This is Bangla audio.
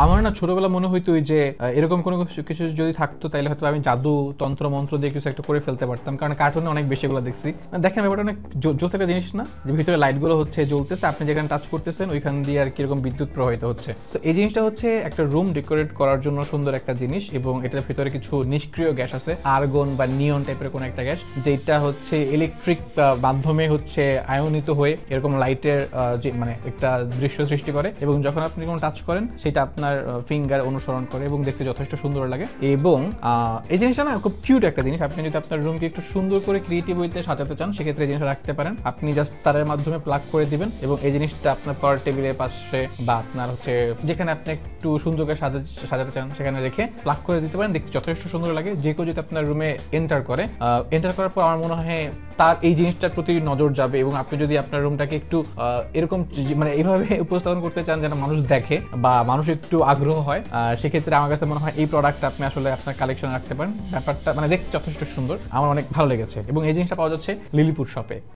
আমার না ছোটবেলা মনে হইতো যে এরকম কোনো কিছু যদি থাকতো তাহলে হয়তো আমি জাদু তন্ত্র মন্ত্র দিয়ে কিছু একটা করে ফেলতে পারতাম, কারণ কার্টুনে অনেক বেশি এগুলো দেখছি। দেখেন ব্যাপারটা অনেক জোস একটা জিনিস না, যে ভিতরে লাইটগুলো হচ্ছে জ্বলতেছে, আপনি যেখানে টাচ করতেছেন ওইখান দিয়ে আর কিরকম বিদ্যুৎ প্রবাহিত হচ্ছে। তো এই জিনিসটা হচ্ছে একটা রুম ডেকোরেট করার জন্য সুন্দর একটা জিনিস, এবং এটার ভিতরে কিছু নিষ্ক্রিয় গ্যাস আছে, আর্গন বা নিয়ন টাইপের কোনো একটা গ্যাস, যেটা হচ্ছে ইলেকট্রিক মাধ্যমে হচ্ছে আয়নিত হয়ে এরকম লাইটের যে মানে একটা দৃশ্য সৃষ্টি করে, এবং যখন আপনি কোনো টাচ করেন সেটা আপনার ফিঙ্গার অনুসরণ করে এবং দেখতে যথেষ্ট সুন্দর লাগে। এবং এই জিনিসটা না খুব কিউট একটা জিনিস। আপনি যদি আপনার রুমকে একটু সুন্দর করে ক্রিয়েটিভ ওয়েতে সাজাতে চান সেক্ষেত্রে এই জিনিসটা রাখতে পারেন। আপনি জাস্ট তারের মাধ্যমে প্লাগ করে দিবেন এবং এই জিনিসটা আপনার পড়ার টেবিলের পাশে বা আপনার হচ্ছে যেখানে আপনি একটু সুন্দর করে সাজাতে চান সেখানে রেখে প্লাগ করে দিতে পারেন, দেখতে যথেষ্ট সুন্দর লাগে। যে কেউ যদি আপনার রুমে এন্টার করার পর আমার মনে হয় তার এই জিনিসটার প্রতি নজর যাবে, এবং আপনি যদি আপনার রুমটাকে একটু এরকম মানে এইভাবে উপস্থাপন করতে চান যেন মানুষ দেখে বা মানুষ একটু আগ্রহ হয়, সেক্ষেত্রে আমার কাছে মনে হয় এই প্রোডাক্টটা আপনি আসলে আপনার কালেকশনে রাখতে পারেন। ব্যাপারটা মানে দেখতে যথেষ্ট সুন্দর, আমার অনেক ভালো লেগেছে, এবং এই জিনিসটা পাওয়া যাচ্ছে লিলিপুর শপে।